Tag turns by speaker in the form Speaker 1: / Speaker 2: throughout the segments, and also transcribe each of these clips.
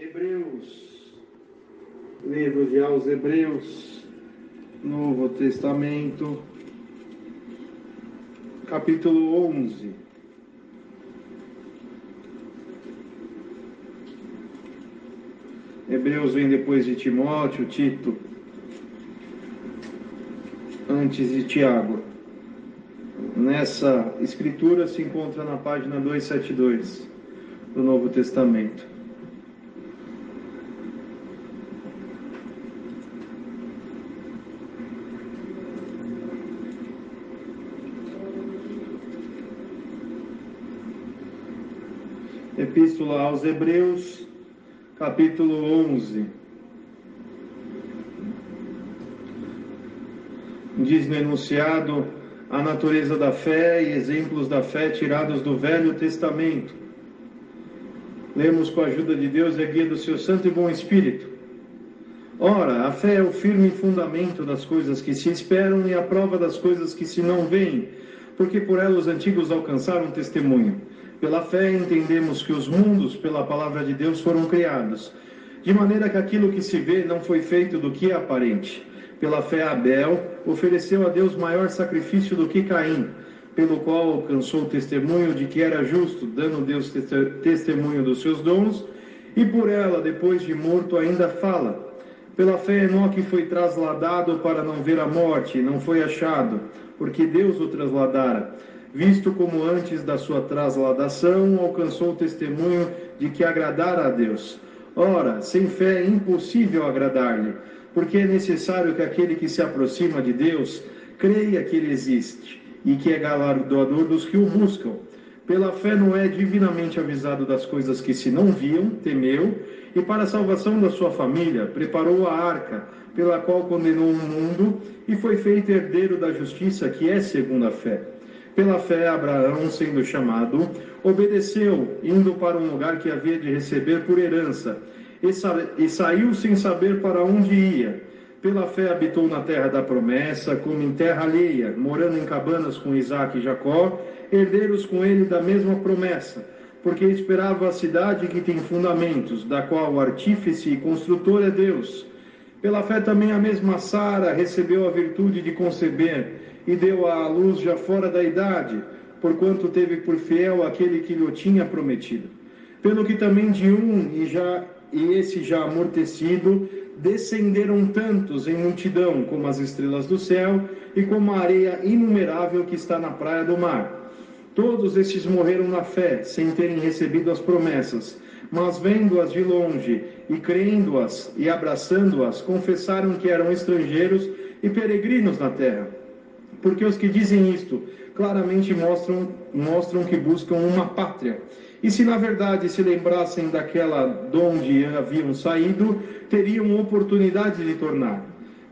Speaker 1: Hebreus, livro de aos Hebreus, Novo Testamento, capítulo 11. Hebreus vem depois de Timóteo, Tito, antes de Tiago. Nessa escritura se encontra na página 272 do Novo Testamento. Epístola aos Hebreus, capítulo 11. Diz no enunciado a natureza da fé e exemplos da fé tirados do Velho Testamento. Lemos com a ajuda de Deus e a guia do seu Santo e Bom Espírito. Ora, a fé é o firme fundamento das coisas que se esperam e a prova das coisas que se não veem, porque por ela os antigos alcançaram testemunho. Pela fé entendemos que os mundos, pela palavra de Deus, foram criados, de maneira que aquilo que se vê não foi feito do que é aparente. Pela fé Abel ofereceu a Deus maior sacrifício do que Caim, pelo qual alcançou o testemunho de que era justo, dando Deus testemunho dos seus dons, e por ela, depois de morto, ainda fala. Pela fé Enoque foi trasladado para não ver a morte, e não foi achado, porque Deus o trasladara, visto como antes da sua trasladação alcançou o testemunho de que agradara a Deus. Ora, sem fé é impossível agradar-lhe, porque é necessário que aquele que se aproxima de Deus creia que ele existe e que é galardoador dos que o buscam. Pela fé Noé, divinamente avisado das coisas que se não viam, temeu, e para a salvação da sua família preparou a arca, pela qual condenou o mundo e foi feito herdeiro da justiça, que é segundo a fé. Pela fé, Abraão, sendo chamado, obedeceu, indo para um lugar que havia de receber por herança, e saiu sem saber para onde ia. Pela fé habitou na terra da promessa, como em terra alheia, morando em cabanas com Isaque e Jacó, herdeiros com ele da mesma promessa, porque esperava a cidade que tem fundamentos, da qual o artífice e construtor é Deus. Pela fé também a mesma Sara recebeu a virtude de conceber, e deu à luz já fora da idade, porquanto teve por fiel aquele que lhe tinha prometido. Pelo que também de um, e esse já amortecido, descenderam tantos em multidão, como as estrelas do céu, e como a areia inumerável que está na praia do mar. Todos estes morreram na fé, sem terem recebido as promessas, mas vendo-as de longe, e crendo-as, e abraçando-as, confessaram que eram estrangeiros e peregrinos na terra. Porque os que dizem isto claramente mostram que buscam uma pátria. E se na verdade se lembrassem daquela de onde haviam saído, teriam oportunidade de tornar.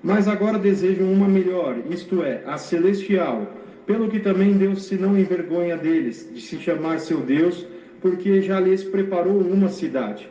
Speaker 1: Mas agora desejam uma melhor, isto é, a celestial. Pelo que também Deus se não envergonha deles, de se chamar seu Deus, porque já lhes preparou uma cidade.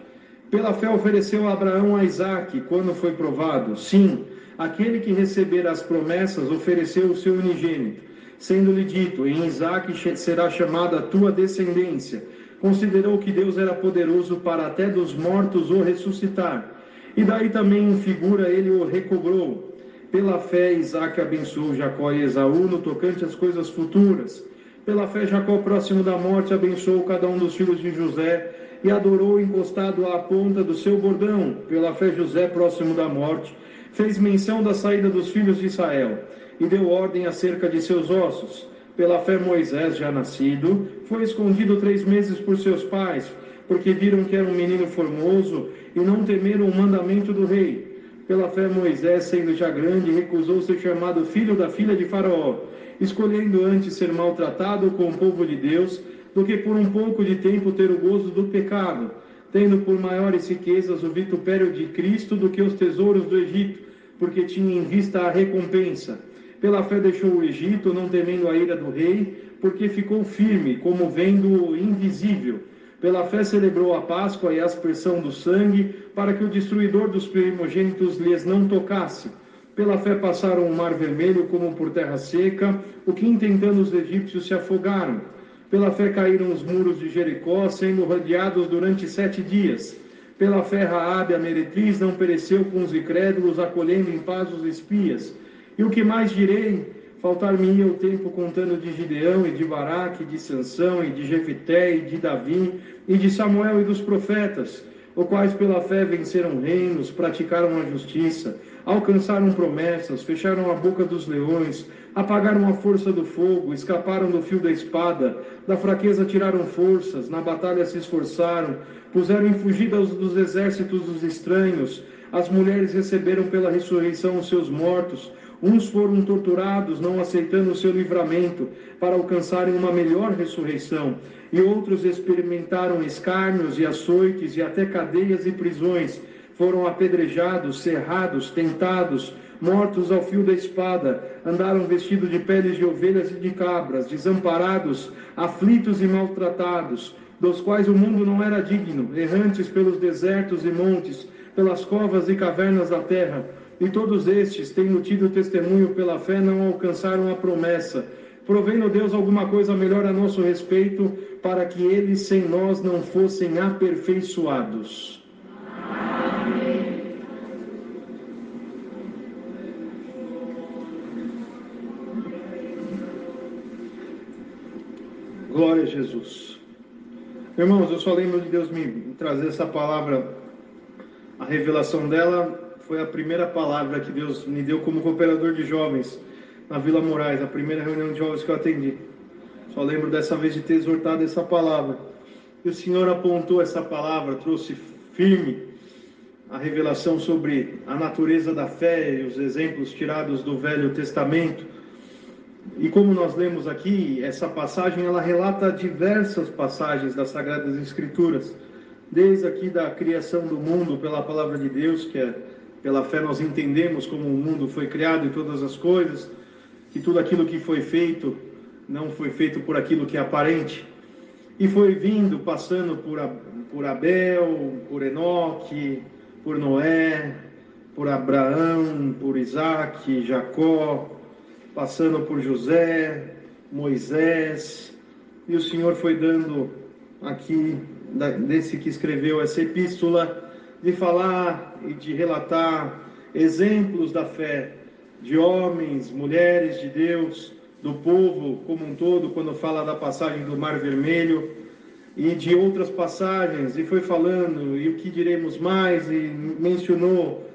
Speaker 1: Pela fé ofereceu a Abraão a Isaque, quando foi provado. Sim, aquele que receber as promessas ofereceu o seu unigênito, sendo-lhe dito, em Isaque será chamada a tua descendência. Considerou que Deus era poderoso para até dos mortos o ressuscitar. E daí também em figura ele o recobrou. Pela fé Isaque abençoou Jacó e Esaú no tocante às coisas futuras. Pela fé Jacó, próximo da morte, abençoou cada um dos filhos de José e adorou encostado à ponta do seu bordão. Pela fé José, próximo da morte, fez menção da saída dos filhos de Israel e deu ordem acerca de seus ossos. Pela fé Moisés, já nascido, foi escondido 3 meses por seus pais, porque viram que era um menino formoso e não temeram o mandamento do rei. Pela fé Moisés, sendo já grande, recusou ser chamado filho da filha de Faraó, escolhendo antes ser maltratado com o povo de Deus, do que por um pouco de tempo ter o gozo do pecado, tendo por maiores riquezas o vitupério de Cristo do que os tesouros do Egito, porque tinha em vista a recompensa. Pela fé deixou o Egito, não temendo a ira do rei, porque ficou firme, como vendo o invisível. Pela fé celebrou a Páscoa e a aspersão do sangue, para que o destruidor dos primogênitos lhes não tocasse. Pela fé passaram o mar vermelho como por terra seca, o que intentando os egípcios se afogaram. Pela fé caíram os muros de Jericó, sendo rodeados durante 7 dias. Pela fé, Raabe, a meretriz, não pereceu com os incrédulos, acolhendo em paz os espias. E o que mais direi? Faltar-me-ia o tempo contando de Gideão e de Baraque, de Sansão e de Jefité e de Davi e de Samuel e dos profetas, os quais pela fé venceram reinos, praticaram a justiça, alcançaram promessas, fecharam a boca dos leões, apagaram a força do fogo, escaparam do fio da espada, da fraqueza tiraram forças, na batalha se esforçaram, puseram em fugida dos exércitos dos estranhos, as mulheres receberam pela ressurreição os seus mortos, uns foram torturados, não aceitando o seu livramento, para alcançarem uma melhor ressurreição, e outros experimentaram escárnios e açoites e até cadeias e prisões, foram apedrejados, cerrados, tentados, mortos ao fio da espada, andaram vestidos de peles de ovelhas e de cabras, desamparados, aflitos e maltratados, dos quais o mundo não era digno, errantes pelos desertos e montes, pelas covas e cavernas da terra. E todos estes, tendo tido testemunho pela fé, não alcançaram a promessa, provendo Deus alguma coisa melhor a nosso respeito, para que eles sem nós não fossem aperfeiçoados. Amém. Glória a Jesus. Irmãos, eu só lembro de Deus me trazer essa palavra, a revelação dela foi a primeira palavra que Deus me deu como cooperador de jovens na Vila Moraes, a primeira reunião de jovens que eu atendi. Só lembro dessa vez de ter exortado essa palavra. E o Senhor apontou essa palavra, trouxe firme a revelação sobre a natureza da fé e os exemplos tirados do Velho Testamento. E como nós lemos aqui, essa passagem ela relata diversas passagens das Sagradas Escrituras, desde aqui da criação do mundo pela palavra de Deus, que é pela fé nós entendemos como o mundo foi criado e todas as coisas, que tudo aquilo que foi feito não foi feito por aquilo que é aparente, e foi vindo, passando por Abel, por Enoque, por Noé, por Abraão, por Isaac, Jacó, passando por José, Moisés, e o Senhor foi dando aqui, desse que escreveu essa epístola, de falar e de relatar exemplos da fé de homens, mulheres de Deus, do povo como um todo, quando fala da passagem do Mar Vermelho e de outras passagens, e foi falando, e o que diremos mais, e mencionou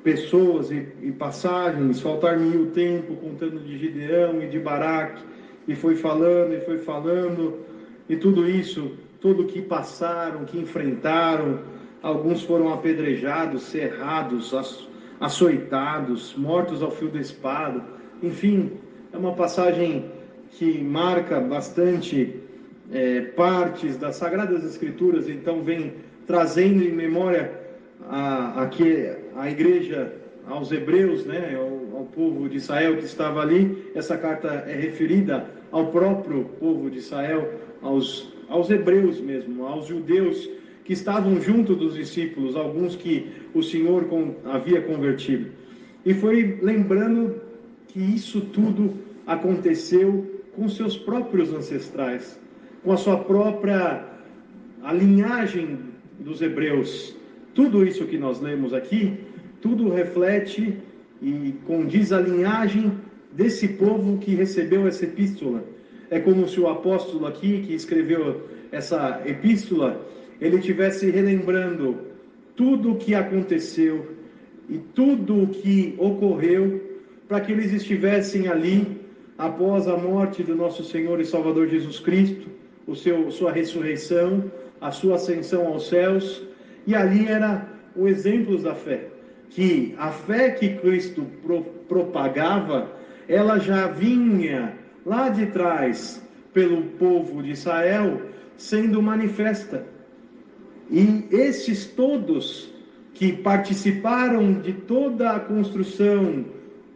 Speaker 1: pessoas e passagens, faltar-me o tempo contando de Gideão e de Baraque, e foi falando, e tudo isso, tudo que passaram, que enfrentaram. Alguns foram apedrejados, cerrados, açoitados, mortos ao fio da espada. Enfim, é uma passagem que marca bastante partes das Sagradas Escrituras, então vem trazendo em memória a igreja, aos hebreus, né, ao povo de Israel que estava ali. Essa carta é referida ao próprio povo de Israel, aos hebreus mesmo, aos judeus que estavam junto dos discípulos, alguns que o Senhor havia convertido. E foi lembrando que isso tudo aconteceu com seus próprios ancestrais, com a sua própria a linhagem dos hebreus. Tudo isso que nós lemos aqui, tudo reflete e condiz a linhagem desse povo que recebeu essa epístola. É como se o apóstolo aqui, que escreveu essa epístola, ele estivesse relembrando tudo o que aconteceu e tudo o que ocorreu, para que eles estivessem ali após a morte do nosso Senhor e Salvador Jesus Cristo, sua ressurreição, a sua ascensão aos céus. E ali era o exemplo da fé, que a fé que Cristo propagava, ela já vinha lá de trás pelo povo de Israel sendo manifesta. E esses todos que participaram de toda a construção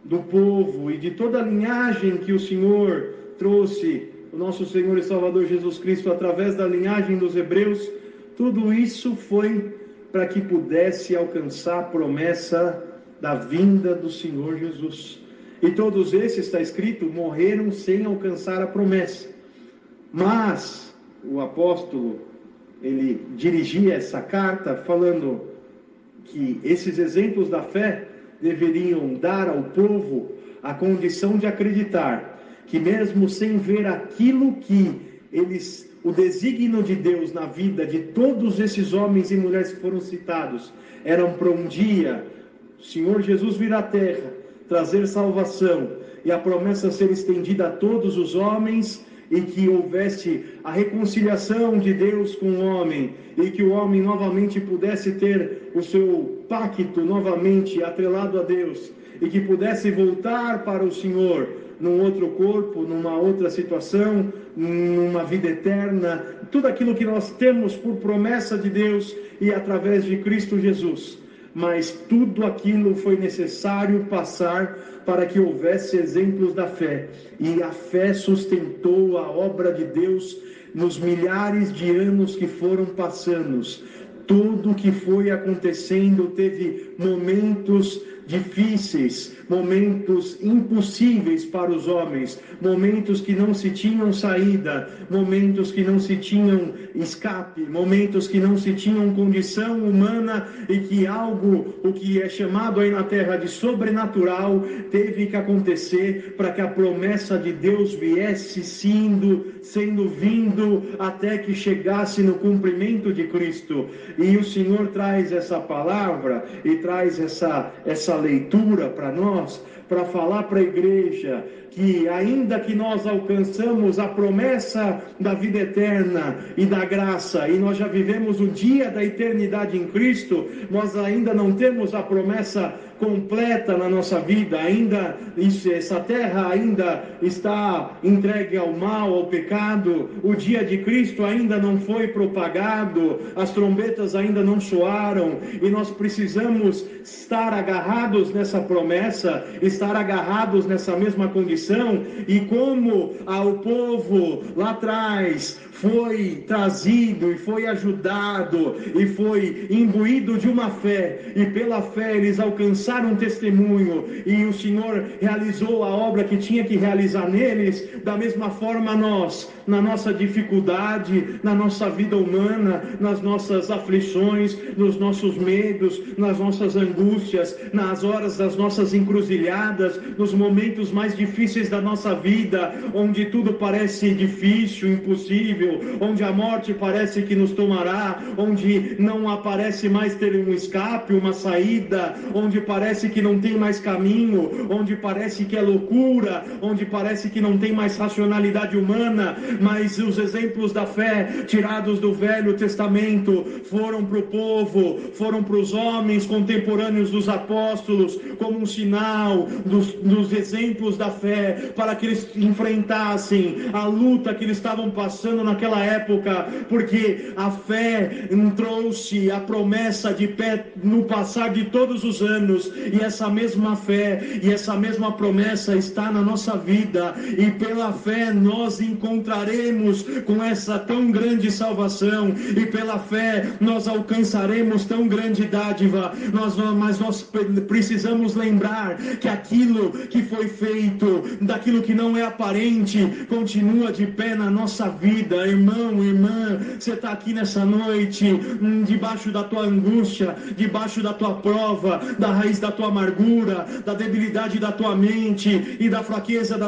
Speaker 1: do povo e de toda a linhagem que o Senhor trouxe, o nosso Senhor e Salvador Jesus Cristo, através da linhagem dos hebreus, tudo isso foi para que pudesse alcançar a promessa da vinda do Senhor Jesus. E todos esses, está escrito, morreram sem alcançar a promessa. Mas o apóstolo ele dirigia essa carta falando que esses exemplos da fé deveriam dar ao povo a condição de acreditar que mesmo sem ver aquilo que o desígnio de Deus na vida de todos esses homens e mulheres que foram citados, eram para um dia o Senhor Jesus vir à terra, trazer salvação, e a promessa ser estendida a todos os homens, e que houvesse a reconciliação de Deus com o homem, e que o homem novamente pudesse ter o seu pacto novamente atrelado a Deus, e que pudesse voltar para o Senhor num outro corpo, numa outra situação, numa vida eterna, tudo aquilo que nós temos por promessa de Deus e através de Cristo Jesus. Mas tudo aquilo foi necessário passar para que houvesse exemplos da fé. E a fé sustentou a obra de Deus nos milhares de anos que foram passando. Tudo que foi acontecendo teve momentos difíceis, momentos impossíveis para os homens, momentos que não se tinham saída, momentos que não se tinham escape, momentos que não se tinham condição humana, e que o que é chamado aí na terra de sobrenatural, teve que acontecer para que a promessa de Deus viesse sendo vindo até que chegasse no cumprimento de Cristo. E o Senhor traz essa palavra e traz essa leitura para nós, para falar para a igreja que ainda que nós alcançamos a promessa da vida eterna e da graça, e nós já vivemos o dia da eternidade em Cristo, nós ainda não temos a promessa completa na nossa vida, essa terra ainda está entregue ao mal, ao pecado, o dia de Cristo ainda não foi propagado, as trombetas ainda não soaram, e nós precisamos estar agarrados nessa promessa, estar agarrados nessa mesma condição. E como o povo lá atrás foi trazido e foi ajudado e foi imbuído de uma fé, e pela fé eles alcançaram um testemunho, e o Senhor realizou a obra que tinha que realizar neles, da mesma forma nós, na nossa dificuldade, na nossa vida humana, nas nossas aflições, nos nossos medos, nas nossas angústias, nas horas das nossas encruzilhadas, nos momentos mais difíceis da nossa vida, onde tudo parece difícil, impossível, onde a morte parece que nos tomará, onde não aparece mais ter um escape, uma saída, onde parece que não tem mais caminho, onde parece que é loucura, onde parece que não tem mais racionalidade humana. Mas os exemplos da fé tirados do Velho Testamento foram para o povo, foram para os homens contemporâneos dos apóstolos, como um sinal dos exemplos da fé, para que eles enfrentassem a luta que eles estavam passando naquela época, porque a fé trouxe a promessa de pé no passar de todos os anos, e essa mesma fé e essa mesma promessa está na nossa vida, e pela fé nós encontraremos com essa tão grande salvação, e pela fé nós alcançaremos tão grande dádiva. Mas nós precisamos lembrar que aquilo que foi feito, daquilo que não é aparente, continua de pé na nossa vida. Irmão, irmã, você está aqui nessa noite, debaixo da tua angústia, debaixo da tua prova, da raiz da tua amargura, da debilidade da tua mente e da fraqueza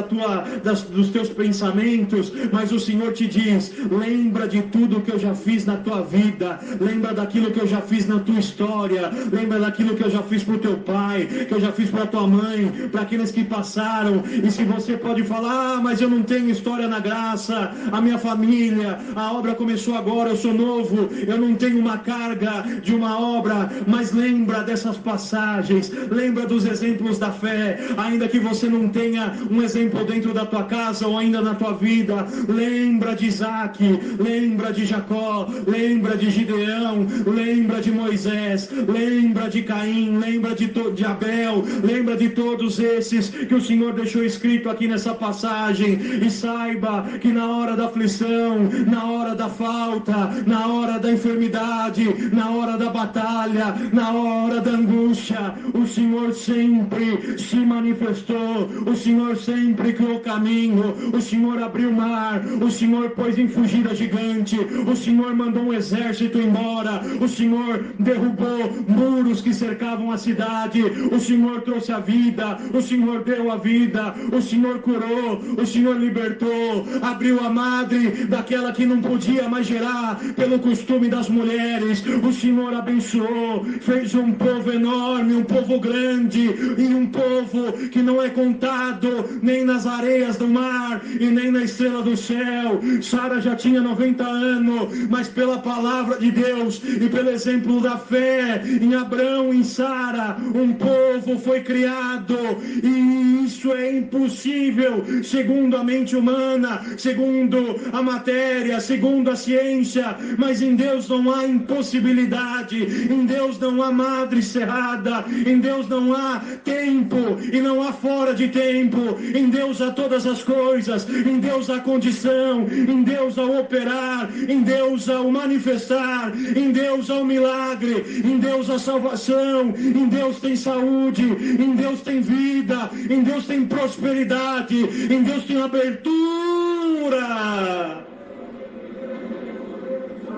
Speaker 1: dos teus pensamentos, mas o Senhor te diz: lembra de tudo que eu já fiz na tua vida, lembra daquilo que eu já fiz na tua história, lembra daquilo que eu já fiz para o teu pai, que eu já fiz para a tua mãe, para aqueles que passaram. E se você pode falar: mas eu não tenho história na graça, a minha família, a obra começou agora, eu sou novo, eu não tenho uma carga de uma obra, mas lembra dessas passagens, lembra dos exemplos da fé, ainda que você não tenha um exemplo dentro da tua casa ou ainda na tua vida, lembra de Isaac, lembra de Jacó, lembra de Gideão, lembra de Moisés, lembra de Caim, lembra de Abel, lembra de todos esses que o Senhor deixou escrito aqui nessa passagem, e saiba que na hora da aflição, na hora da falta, na hora da enfermidade, na hora da batalha, na hora da angústia, o Senhor sempre se manifestou, o Senhor sempre criou caminho, o Senhor abriu o mar, o Senhor pôs em fugida gigante, o Senhor mandou um exército embora, o Senhor derrubou muros que cercavam a cidade, o Senhor trouxe a vida, o Senhor deu a vida, o Senhor curou, o Senhor libertou, abriu a madre daquela que não podia mais gerar pelo costume das mulheres, o Senhor abençoou, fez um povo enorme, um povo grande e um povo que não é contado nem nas areias do mar e nem na estrela do céu. Sara já tinha 90 anos, mas pela palavra de Deus e pelo exemplo da fé em Abrão, em Sara, um povo foi criado, e isso é impossível segundo a mente humana, segundo a matéria, segundo a ciência, mas em Deus não há impossibilidade, em Deus não há madre cerrada, em Deus não há tempo e não há fora de tempo, em Deus há todas as coisas, em Deus há condição, em Deus há o operar, em Deus há o manifestar, em Deus há o milagre, em Deus há salvação, em Deus tem saúde, em Deus tem vida, em Deus tem prosperidade, em Deus tem abertura.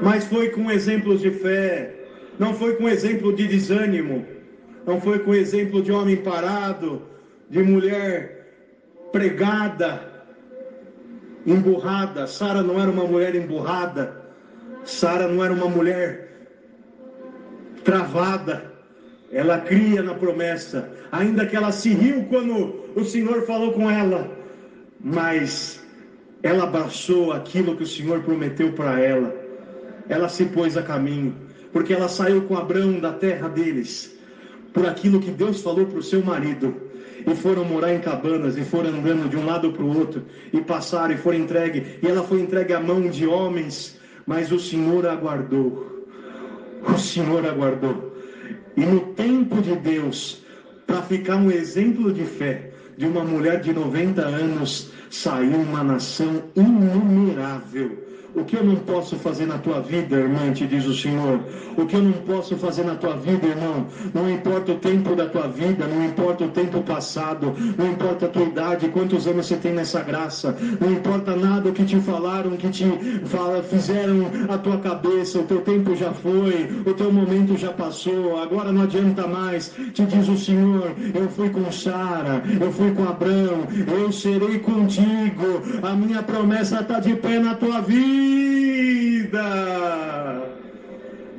Speaker 1: Mas foi com exemplos de fé, não foi com exemplo de desânimo, não foi com exemplo de homem parado, de mulher pregada, emburrada. Sara não era uma mulher emburrada, Sara não era uma mulher travada, ela cria na promessa, ainda que ela se riu quando o Senhor falou com ela, mas ela abraçou aquilo que o Senhor prometeu para ela, ela se pôs a caminho, porque ela saiu com Abrão da terra deles, por aquilo que Deus falou para o seu marido, e foram morar em cabanas, e foram andando de um lado para o outro, e passaram, e foram entregue, e ela foi entregue à mão de homens, mas o Senhor aguardou, o Senhor aguardou, e no tempo de Deus, para ficar um exemplo de fé, de uma mulher de 90 anos, saiu uma nação inumerável. O que eu não posso fazer na tua vida, irmã, te diz o Senhor, o que eu não posso fazer na tua vida, irmão, não importa o tempo da tua vida, não importa o tempo passado, não importa a tua idade, quantos anos você tem nessa graça, não importa nada o que te falaram, que te fizeram a tua cabeça, o teu tempo já foi, o teu momento já passou, agora não adianta mais, te diz o Senhor, eu fui com Sara, eu fui com Abrão, eu serei contigo, a minha promessa está de pé na tua vida.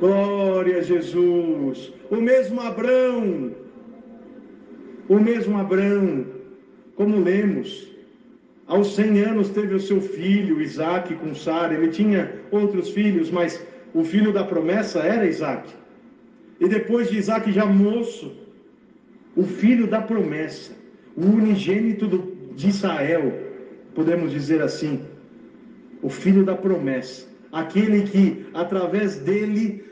Speaker 1: Glória a Jesus. O mesmo Abrão, como lemos, aos 100 anos teve o seu filho Isaque com Sara. Ele tinha outros filhos, mas o filho da promessa era Isaque. E depois de Isaque já moço, o filho da promessa, o unigênito de Israel, podemos dizer assim, o filho da promessa, aquele que através dele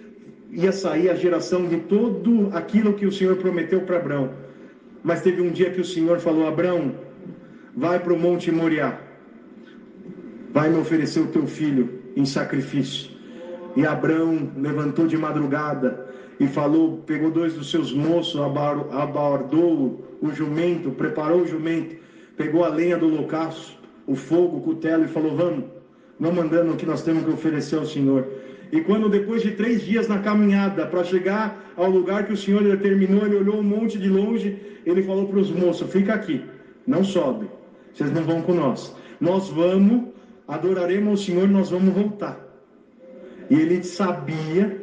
Speaker 1: ia sair a geração de tudo aquilo que o Senhor prometeu para Abrão. Mas teve um dia que o Senhor falou: Abrão, vai para o Monte Moriá, vai me oferecer o teu filho em sacrifício. E Abrão levantou de madrugada e falou, pegou 2 dos seus moços, abordou o jumento, preparou o jumento, pegou a lenha do holocausto, o fogo, o cutelo, e falou: vamos andando, que nós temos que oferecer ao Senhor. E quando depois de 3 dias na caminhada, para chegar ao lugar que o Senhor determinou, ele olhou um monte de longe, ele falou para os moços: fica aqui, não sobe, vocês não vão com nós, nós vamos, adoraremos ao Senhor, nós vamos voltar. E ele sabia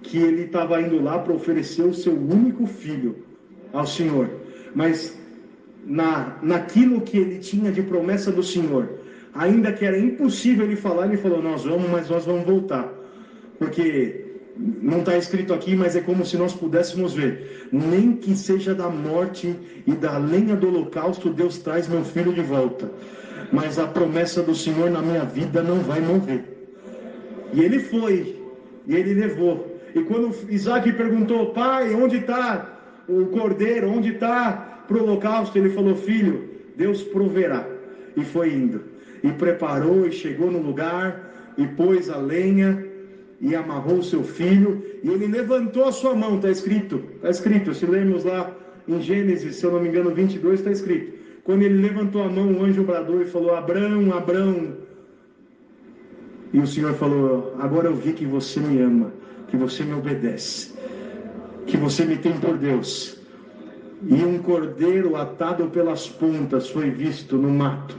Speaker 1: que ele estava indo lá para oferecer o seu único filho ao Senhor, mas naquilo que ele tinha de promessa do Senhor, ainda que era impossível ele falar, ele falou: nós vamos, mas nós vamos voltar, porque não está escrito aqui, mas é como se nós pudéssemos ver, nem que seja da morte e da lenha do holocausto, Deus traz meu filho de volta, mas a promessa do Senhor na minha vida não vai morrer. E ele foi, e ele levou. E quando Isaque perguntou: pai, onde está o cordeiro, onde está para o holocausto? Ele falou: filho, Deus proverá. E foi indo, e preparou, e chegou no lugar, e pôs a lenha, e amarrou seu filho, e ele levantou a sua mão, está escrito, se lermos lá em Gênesis, se eu não me engano, 22, está escrito, quando ele levantou a mão, o anjo bradou e falou, Abrão, Abrão, e o Senhor falou, agora eu vi que você me ama, que você me obedece, que você me tem por Deus. E um cordeiro atado pelas pontas foi visto no mato,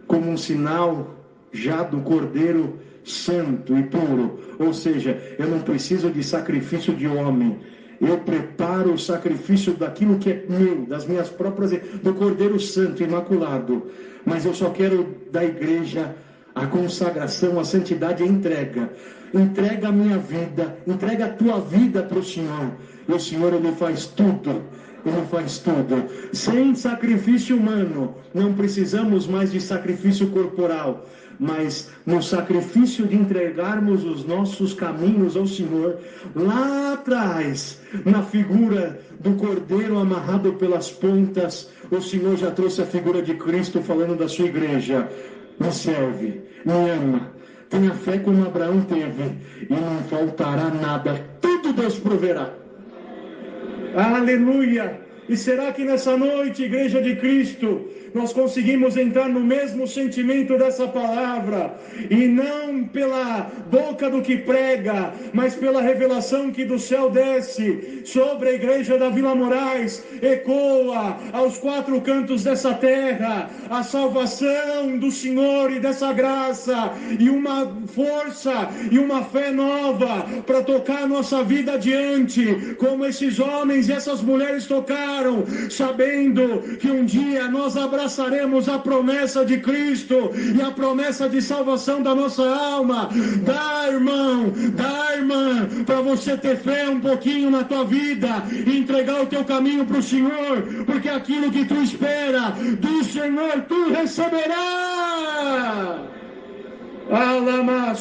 Speaker 1: como um sinal já do cordeiro santo e puro. Ou seja, eu não preciso de sacrifício de homem, eu preparo o sacrifício daquilo que é meu, das minhas próprias, do cordeiro santo, imaculado. Mas eu só quero da igreja a consagração, a santidade e a entrega. Entrega a minha vida, entrega a tua vida para o Senhor. E o Senhor, Ele faz tudo. Ele faz tudo. Sem sacrifício humano, não precisamos mais de sacrifício corporal, mas no sacrifício de entregarmos os nossos caminhos ao Senhor, lá atrás, na figura do cordeiro amarrado pelas pontas, o Senhor já trouxe a figura de Cristo falando da sua igreja. Me serve, me ama, tenha fé como Abraão teve, e não faltará nada, tudo Deus proverá. Aleluia! E será que nessa noite, Igreja de Cristo, nós conseguimos entrar no mesmo sentimento dessa palavra, e não pela boca do que prega, mas pela revelação que do céu desce sobre a igreja da Vila Moraes, ecoa aos quatro cantos dessa terra a salvação do Senhor e dessa graça, e uma força e uma fé nova para tocar nossa vida adiante, como esses homens e essas mulheres tocaram, sabendo que um dia nós abraçaremos a promessa de Cristo e a promessa de salvação da nossa alma. Dá, irmão, dá, irmã, para você ter fé um pouquinho na tua vida e entregar o teu caminho para o Senhor, porque aquilo que tu espera do Senhor tu receberá. Alamaia,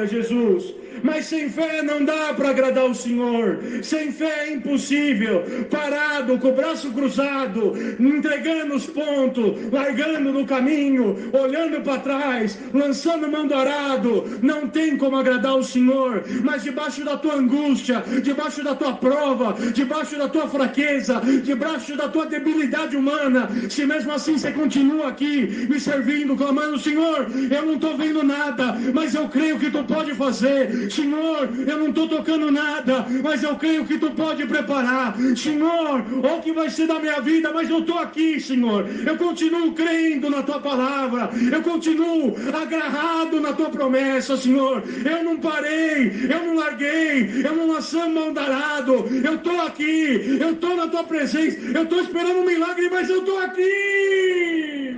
Speaker 1: Jesus. Mas sem fé não dá para agradar o Senhor. Sem fé é impossível. Parado, com o braço cruzado, entregando os pontos, largando no caminho, olhando para trás, lançando mão do arado, não tem como agradar o Senhor. Mas debaixo da tua angústia, debaixo da tua prova, debaixo da tua fraqueza, debaixo da tua debilidade humana, se mesmo assim você continua aqui me servindo, clamando, Senhor, eu não estou vendo nada, mas eu creio que tu pode fazer. Senhor, eu não estou tocando nada, mas eu creio que tu pode preparar. Senhor, olha o que vai ser da minha vida, mas eu estou aqui, Senhor. Eu continuo crendo na tua palavra, eu continuo agarrado na tua promessa, Senhor. Eu não parei, eu não larguei, eu não lancei mão do arado. Eu estou aqui, eu estou na tua presença, eu estou esperando um milagre, mas eu estou aqui.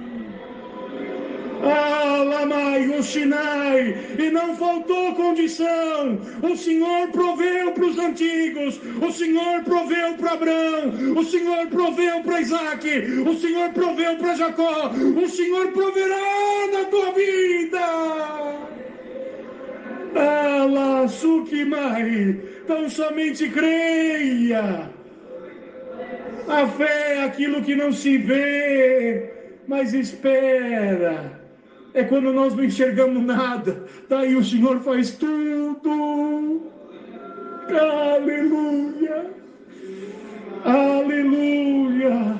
Speaker 1: Alamai, o Sinai, e não faltou condição. O Senhor proveu para os antigos, o Senhor proveu para Abraão, o Senhor proveu para Isaac, o Senhor proveu para Jacó, o Senhor proverá na tua vida. Alasukimai, então somente creia. A fé é aquilo que não se vê, mas espera. É quando nós não enxergamos nada, daí o Senhor faz tudo. Aleluia, aleluia.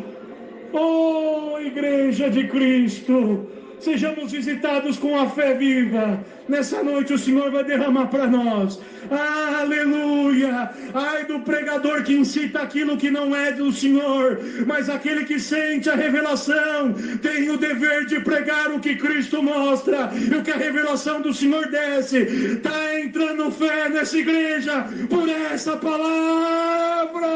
Speaker 1: Oh, Igreja de Cristo, sejamos visitados com a fé viva. Nessa noite o Senhor vai derramar para nós. Aleluia. Ai do pregador que incita aquilo que não é do Senhor, mas aquele que sente a revelação tem o dever de pregar o que Cristo mostra e o que a revelação do Senhor desce. Está entrando fé nessa igreja por essa palavra.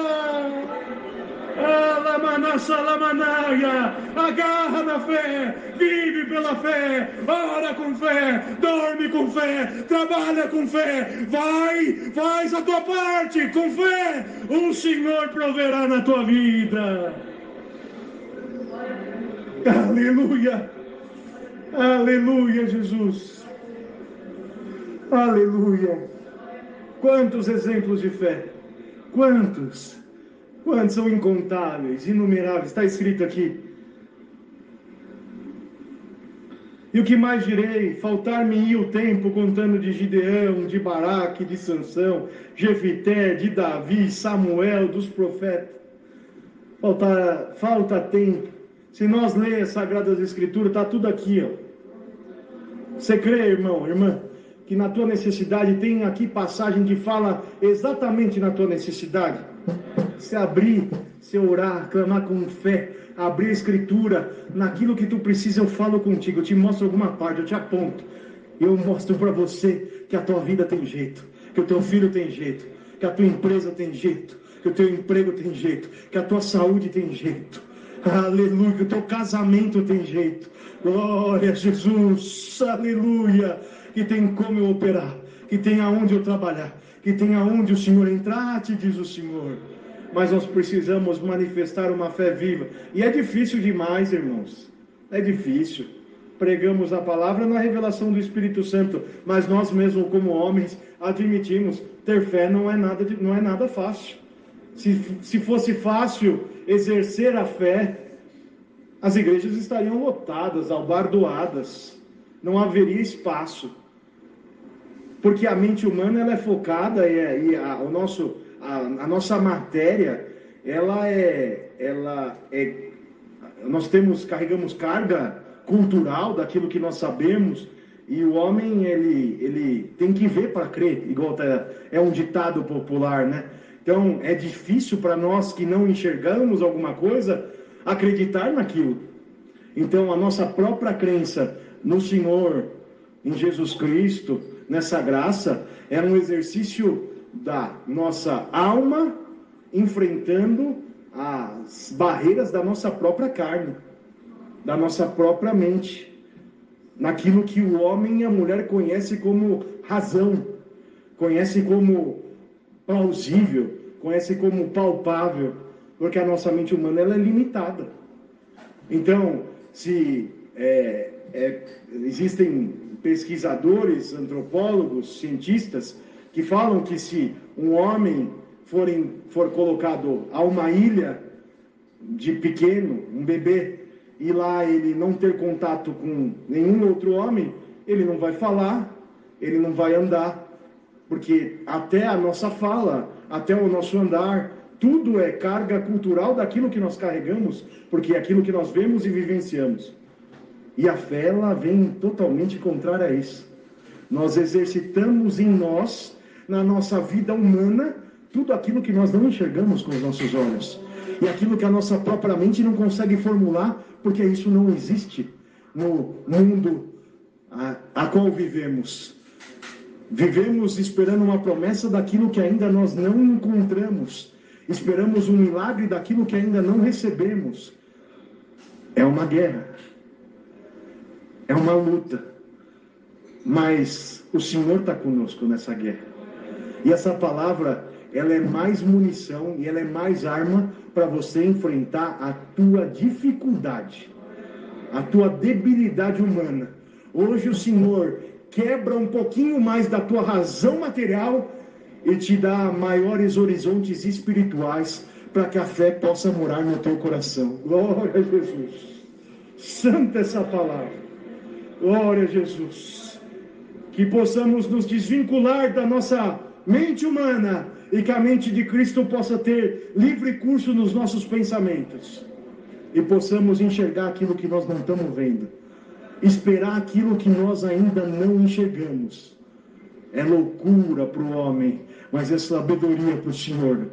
Speaker 1: Agarra na fé, vive pela fé, ora com fé, dorme com fé, trabalha com fé, faz a tua parte com fé, o Senhor proverá na tua vida. Aleluia, aleluia, Jesus, aleluia. Quantos exemplos de fé, quantos são incontáveis, inumeráveis, está escrito aqui. E o que mais direi? Faltar-me-ia o tempo contando de Gideão, de Baraque, de Sansão, Jefité, de Davi, Samuel, dos profetas. Falta tempo. Se nós lermos as Sagradas Escrituras, está tudo aqui, ó. Você crê, irmão, irmã, que na tua necessidade tem aqui passagem que fala exatamente na tua necessidade? Se abrir, se orar, clamar com fé, abrir a Escritura, naquilo que tu precisa eu falo contigo, eu te mostro alguma parte, eu te aponto, eu mostro para você que a tua vida tem jeito, que o teu filho tem jeito, que a tua empresa tem jeito, que o teu emprego tem jeito, que a tua saúde tem jeito, aleluia, que o teu casamento tem jeito, glória a Jesus, aleluia, que tem como eu operar, que tem aonde eu trabalhar, que tem aonde o Senhor entrar, te diz o Senhor. Mas nós precisamos manifestar uma fé viva. E é difícil demais, irmãos. É difícil. Pregamos a palavra na revelação do Espírito Santo, mas nós mesmos, como homens, admitimos, ter fé não é nada fácil. Se fosse fácil exercer a fé, as igrejas estariam lotadas, albardoadas. Não haveria espaço. Porque a mente humana ela é focada a nossa matéria, nós carregamos carga cultural daquilo que nós sabemos, e o homem, ele tem que ver para crer, igual é um ditado popular, né? Então, é difícil para nós que não enxergamos alguma coisa, acreditar naquilo. Então, a nossa própria crença no Senhor, em Jesus Cristo, nessa graça, é um exercício da nossa alma enfrentando as barreiras da nossa própria carne, da nossa própria mente, naquilo que o homem e a mulher conhecem como razão, conhecem como plausível, conhecem como palpável, porque a nossa mente humana ela é limitada. Então, se existem pesquisadores, antropólogos, cientistas que falam que se um homem for colocado a uma ilha de pequeno, um bebê, e lá ele não ter contato com nenhum outro homem, ele não vai falar, ele não vai andar, porque até a nossa fala, até o nosso andar, tudo é carga cultural daquilo que nós carregamos, porque é aquilo que nós vemos e vivenciamos. E a fé, ela vem totalmente contrária a isso. Nós exercitamos em nós, na nossa vida humana, tudo aquilo que nós não enxergamos com os nossos olhos. E aquilo que a nossa própria mente não consegue formular, porque isso não existe no mundo a qual vivemos. Vivemos esperando uma promessa daquilo que ainda nós não encontramos. Esperamos um milagre daquilo que ainda não recebemos. É uma guerra. É uma luta. Mas o Senhor está conosco nessa guerra. E essa palavra, ela é mais munição e ela é mais arma para você enfrentar a tua dificuldade, a tua debilidade humana. Hoje o Senhor quebra um pouquinho mais da tua razão material e te dá maiores horizontes espirituais para que a fé possa morar no teu coração. Glória a Jesus. Santa essa palavra. Glória a Jesus. Que possamos nos desvincular da nossa mente humana e que a mente de Cristo possa ter livre curso nos nossos pensamentos e possamos enxergar aquilo que nós não estamos vendo, esperar aquilo que nós ainda não enxergamos. É loucura para o homem, mas é sabedoria para o Senhor.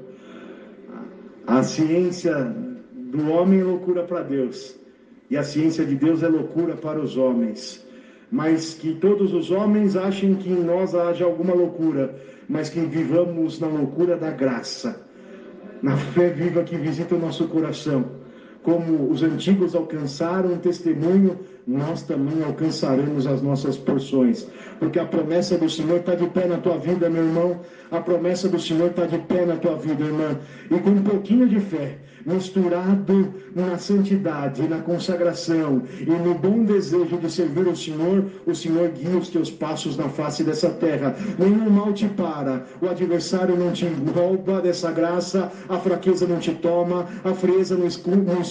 Speaker 1: A ciência do homem é loucura para Deus e a ciência de Deus é loucura para os homens. Mas que todos os homens achem que em nós haja alguma loucura, mas que vivamos na loucura da graça, na fé viva que visita o nosso coração. Como os antigos alcançaram testemunho, nós também alcançaremos as nossas porções. Porque a promessa do Senhor está de pé na tua vida, meu irmão. A promessa do Senhor está de pé na tua vida, irmã. E com um pouquinho de fé, misturado na santidade, na consagração e no bom desejo de servir o Senhor guia os teus passos na face dessa terra. Nenhum mal te para, o adversário não te rouba dessa graça, a fraqueza não te toma, a frieza não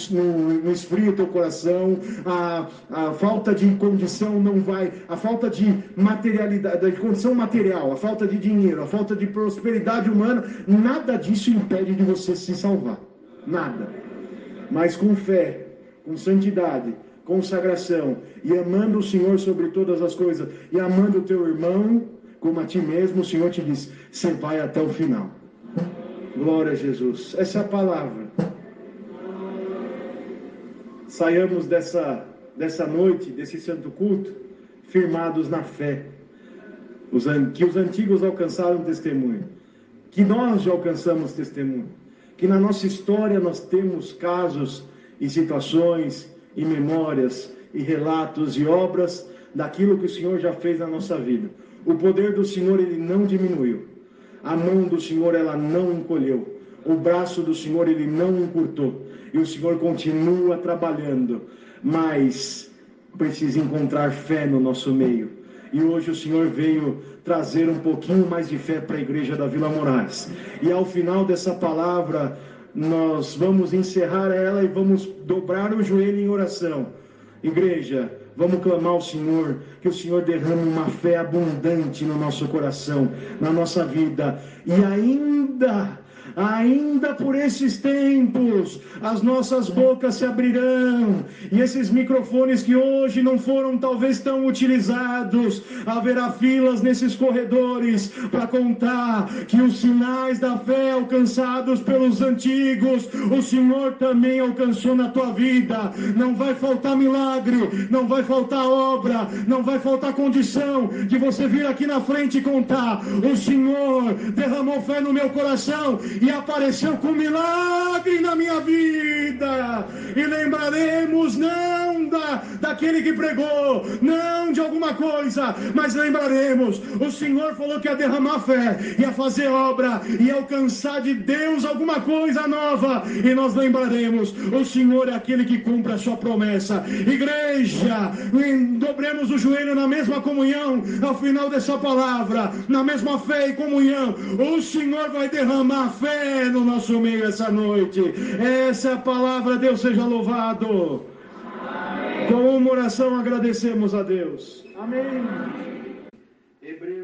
Speaker 1: não esfria o teu coração, a falta de condição não vai, a falta de materialidade, de condição material, a falta de dinheiro, a falta de prosperidade humana, nada disso impede de você se salvar, nada. Mas com fé, com santidade, consagração e amando o Senhor sobre todas as coisas e amando o teu irmão como a ti mesmo, o Senhor te diz, você vai até o final. Glória a Jesus. Essa é a palavra. Saiamos dessa noite, desse santo culto, firmados na fé. Que os antigos alcançaram testemunho. Que nós já alcançamos testemunho. Que na nossa história nós temos casos e situações e memórias e relatos e obras daquilo que o Senhor já fez na nossa vida. O poder do Senhor, ele não diminuiu. A mão do Senhor, ela não encolheu. O braço do Senhor, ele não encurtou. E o Senhor continua trabalhando. Mas precisa encontrar fé no nosso meio. E hoje o Senhor veio trazer um pouquinho mais de fé para a igreja da Vila Moraes. E ao final dessa palavra, nós vamos encerrar ela e vamos dobrar o joelho em oração. Igreja, vamos clamar ao Senhor, que o Senhor derrame uma fé abundante no nosso coração, na nossa vida. E ainda por esses tempos, as nossas bocas se abrirão, e esses microfones que hoje não foram talvez tão utilizados, haverá filas nesses corredores para contar que os sinais da fé alcançados pelos antigos, o Senhor também alcançou na tua vida. Não vai faltar milagre, não vai faltar obra, não vai faltar condição de você vir aqui na frente e contar, o Senhor derramou fé no meu coração e apareceu com milagre na minha vida. E lembraremos não daquele que pregou, não de alguma coisa, mas lembraremos, o Senhor falou que ia derramar fé, ia fazer obra, ia alcançar de Deus alguma coisa nova, e nós lembraremos, o Senhor é aquele que cumpre a sua promessa. Igreja, dobremos o joelho na mesma comunhão ao final dessa palavra, na mesma fé e comunhão. O Senhor vai derramar fé no nosso meio essa noite. Essa é a palavra. Deus seja louvado. Amém. Com uma oração agradecemos a Deus. Amém. Hebreus